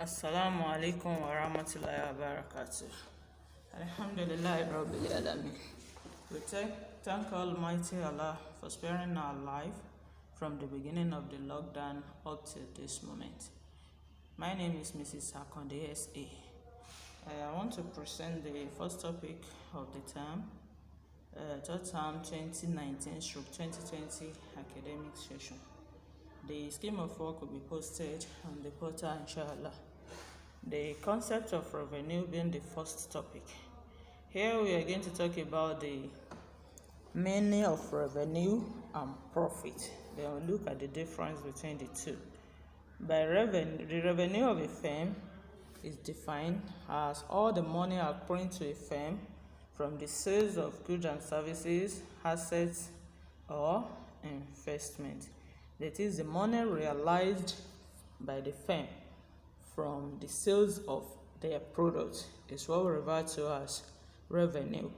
Assalamu alaikum wa rahmatullahi wa barakatuh. Alhamdulillah Rabbil Alameen. We thank Almighty Allah for sparing our life from the beginning of the lockdown up to this moment. My name is Mrs. Akonde S.A. I want to present the first topic of the term, third term 2019/2020 academic session. The scheme of work will be posted on the portal, inshallah. The concept of revenue being the first topic. Here we are going to talk about the meaning of revenue and profit. Then we'll look at the difference between the two. By revenue, the revenue of a firm is defined as all the money accruing to a firm from the sales of goods and services, assets, or investment. That is the money realized by the firm from the sales of their products is what we refer to as revenue.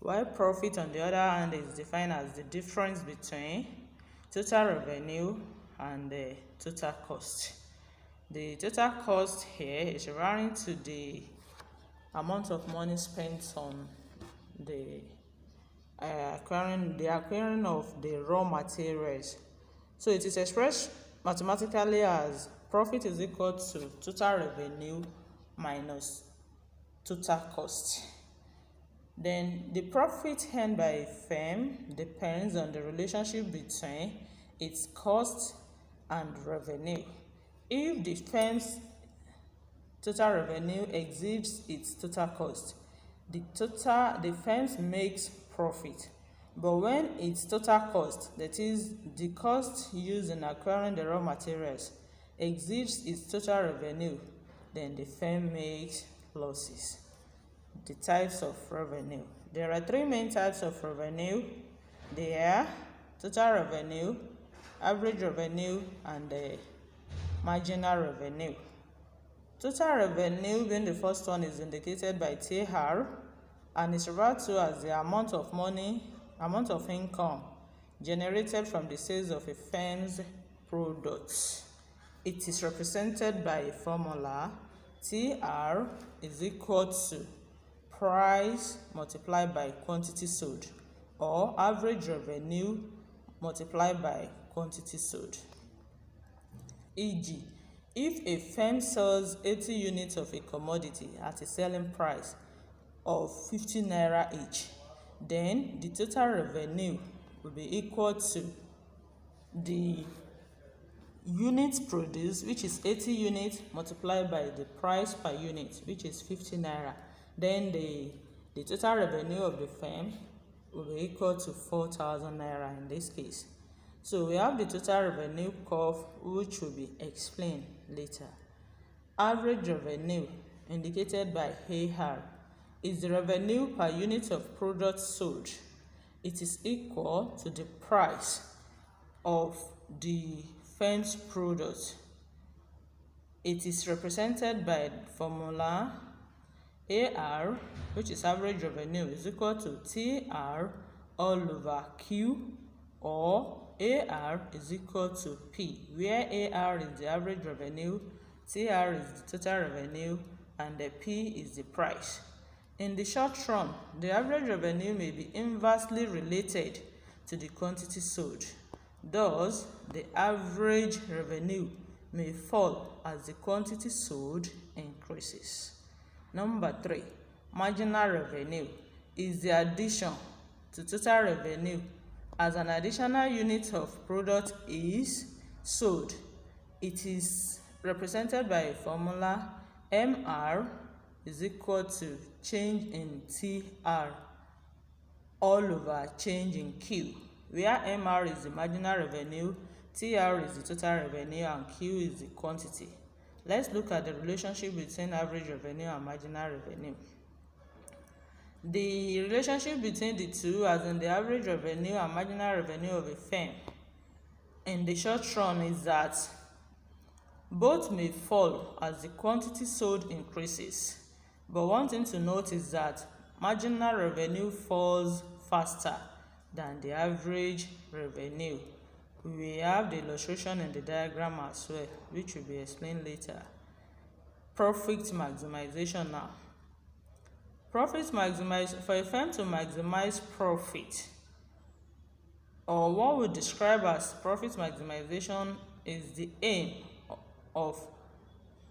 While profit, on the other hand, is defined as the difference between total revenue and the total cost. The total cost here is referring to the amount of money spent on the acquiring of the raw materials. So it is expressed mathematically as profit is equal to total revenue minus total cost. Then the profit earned by a firm depends on the relationship between its cost and revenue. If the firm's total revenue exceeds its total cost, the firm makes profit. But when its total cost, that is the cost used in acquiring the raw materials, exceeds its total revenue, then the firm makes losses. The types of revenue. There are three main types of revenue. They are total revenue, average revenue, and the marginal revenue. Total revenue being the first one is indicated by TR and is referred to as the amount of income generated from the sales of a firm's products. It is represented by a formula. TR is equal to price multiplied by quantity sold, or average revenue multiplied by quantity sold. E.g., if a firm sells 80 units of a commodity at a selling price of 50 naira each, then the total revenue will be equal to the units produced, which is 80 units, multiplied by the price per unit, which is 50 naira. Then the total revenue of the firm will be equal to 4,000 naira in this case. So we have the total revenue curve, which will be explained later. Average revenue, indicated by AR, is the revenue per unit of product sold. It is equal to the price of the firm's product. It is represented by the formula AR, which is average revenue, is equal to TR all over Q, or AR is equal to P, where AR is the average revenue, TR is the total revenue, and the P is the price. In the short run, the average revenue may be inversely related to the quantity sold. Thus, the average revenue may fall as the quantity sold increases. Number 3, marginal revenue is the addition to total revenue as an additional unit of product is sold. It is represented by a formula MR is equal to change in TR all over change in Q, where MR is the marginal revenue, TR is the total revenue, and Q is the quantity. Let's look at the relationship between average revenue and marginal revenue. The relationship between the two, as in the average revenue and marginal revenue of a firm, in the short run is that both may fall as the quantity sold increases. But one thing to note is that marginal revenue falls faster than the average revenue. We have the illustration in the diagram as well, which will be explained later. profit maximization now. For a firm to maximize profit, or what we describe as profit maximization, is the aim of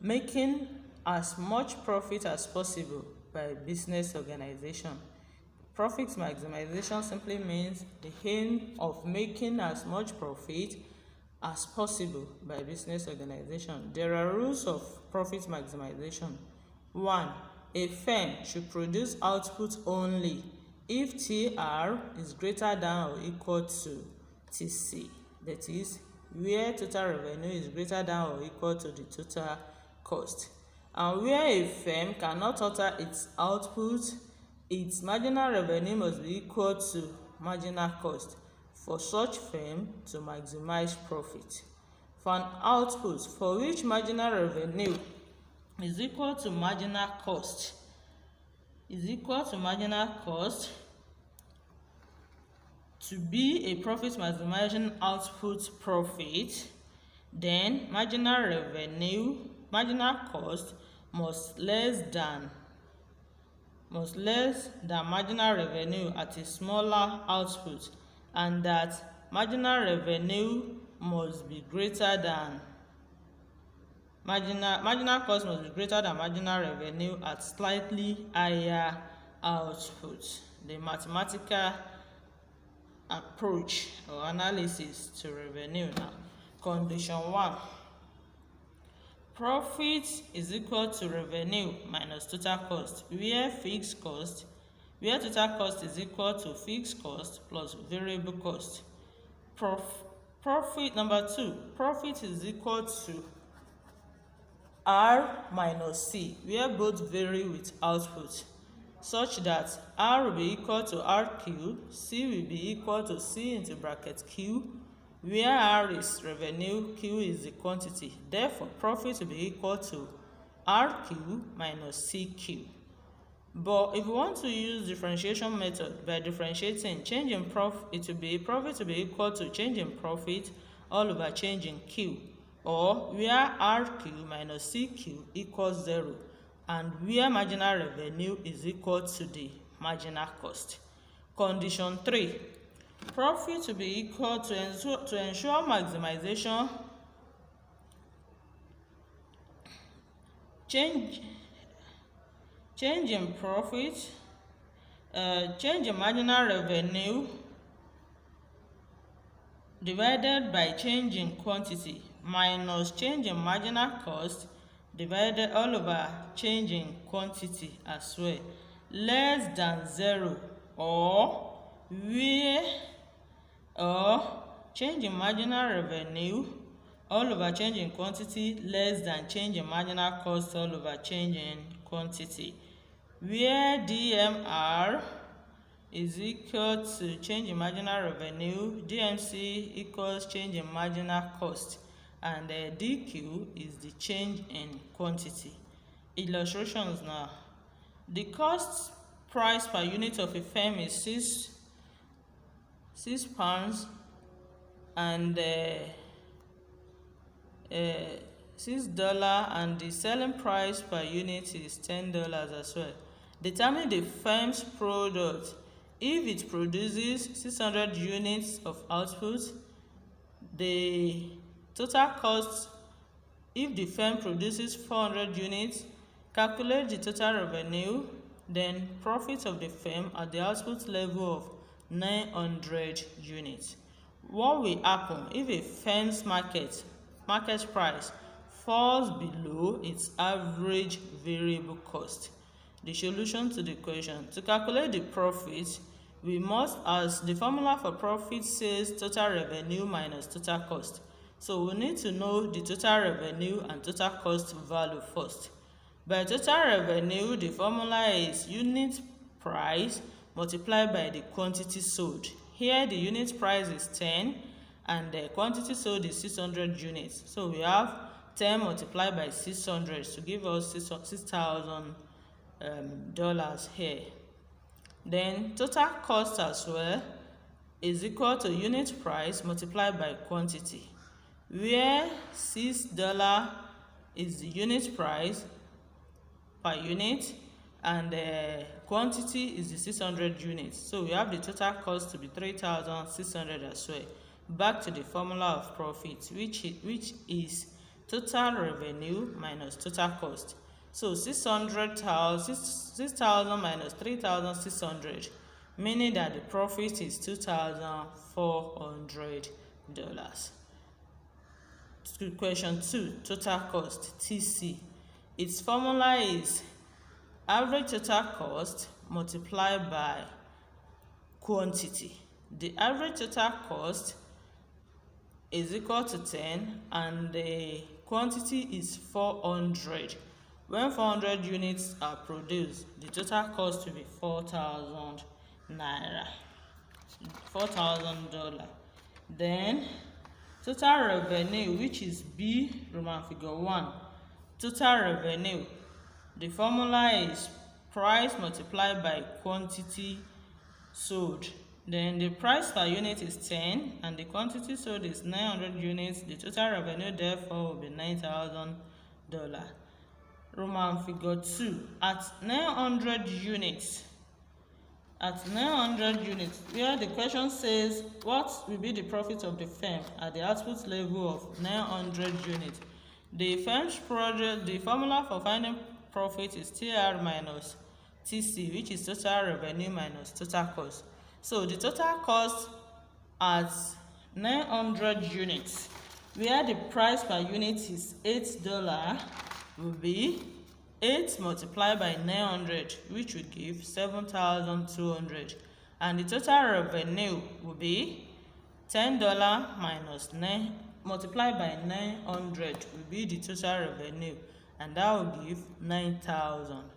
making as much profit as possible by a business organization. Profit maximization simply means the aim of making as much profit as possible by a business organization. There are rules of profit maximization. 1. A firm should produce output only if TR is greater than or equal to TC, that is, where total revenue is greater than or equal to the total cost. And where a firm cannot alter its output, its marginal revenue must be equal to marginal cost for such firm to maximize profit. For an output for which marginal revenue is equal to marginal cost, to be a profit maximization output profit, then marginal cost must less than marginal revenue at a smaller output, and that marginal revenue must be greater than marginal cost must be greater than marginal revenue at slightly higher output. The mathematical approach or analysis to revenue now. Condition 1. Profit is equal to revenue minus total cost, where total cost is equal to fixed cost plus variable cost. Number 2, profit is equal to R minus C, where both vary with output, such that R will be equal to R cubed, C will be equal to C into bracket Q, where R is revenue, Q is the quantity. Therefore, profit will be equal to RQ minus CQ. But if we want to use differentiation method, by differentiating, profit will be equal to change in profit all over change in Q, or where RQ minus CQ equals 0, and where marginal revenue is equal to the marginal cost. Condition 3. Profit will be equal to ensure maximization. Change in profit, change in marginal revenue divided by change in quantity minus change in marginal cost divided all over change in quantity as well, less than 0, or change in marginal revenue all over change in quantity less than change in marginal cost all over change in quantity, where DMR is equal to change in marginal revenue, DMC equals change in marginal cost, and DQ is the change in quantity. Illustrations now. The cost price per unit of a firm is £6 and $6, and the selling price per unit is $10 as well. Determine the firm's product. If it produces 600 units of output, the total cost. If the firm produces 400 units, calculate the total revenue, then profit of the firm at the output level of 900 units. What will happen if a firm's market price falls below its average variable cost? The solution to the question: to calculate the profit, we must, as the formula for profit says, total revenue minus total cost. So we need to know the total revenue and total cost value first. By total revenue, the formula is unit price multiplied by the quantity sold. Here the unit price is 10 and the quantity sold is 600 units. So we have 10 multiplied by 600 to give us $6,000 here. Then total cost as well is equal to unit price multiplied by quantity, where $6 is the unit price per unit, and the quantity is the 600 units. So we have the total cost to be 3,600 as well. Back to the formula of profit, which is total revenue minus total cost. So 6,000 minus 3,600, meaning that the profit is $2,400. Question 2, total cost, TC. Its formula is average total cost multiplied by quantity. The average total cost is equal to 10 and the quantity is 400. When 400 units are produced, the total cost will be 4,000 naira, $4,000. Then total revenue, which is B Roman figure 1. Total revenue, the formula is price multiplied by quantity sold. Then the price per unit is 10 and the quantity sold is 900 units. The total revenue therefore will be $9,000. Roman figure 2. At 900 units, where the question says what will be the profit of the firm at the output level of 900 units. The firm's project, the formula for finding profit is TR minus TC, which is total revenue minus total cost. So the total cost at 900 units, where the price per unit is $8, will be 8 multiplied by 900, which would give 7,200, and the total revenue will be $10 minus 9 multiplied by 900 will be the total revenue, and that will give 9,000.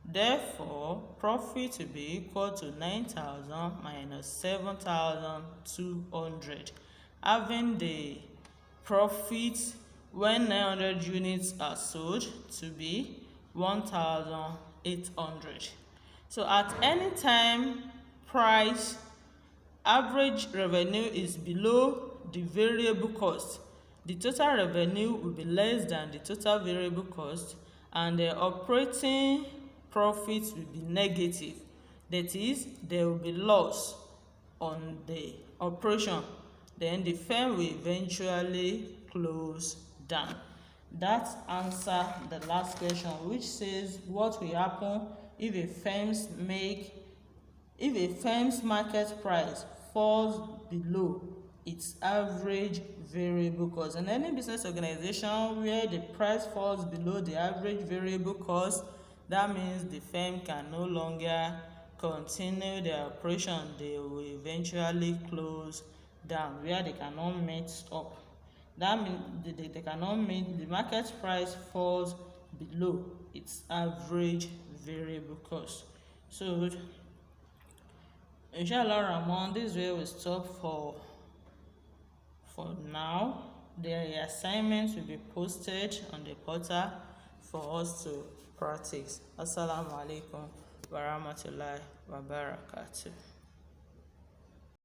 Therefore, profit will be equal to 9,000 minus 7,200, having the profit when 900 units are sold to be 1,800. So at any time price average revenue is below the variable cost, the total revenue will be less than the total variable cost, and the operating profit will be negative. That is, there will be loss on the operation. Then the firm will eventually close down. That answers the last question, which says what will happen if a firm's market price falls below its average variable cost. In any business organization where the price falls below the average variable cost, that means the firm can no longer continue their operation. They will eventually close down, where they cannot meet up. That means they cannot meet, the market price falls below its average variable cost. So inshallah Rahman, this is where we stop for now. The assignments will be posted on the portal for us to practice. Assalamu alaikum wa rahmatullahi wa barakatuh.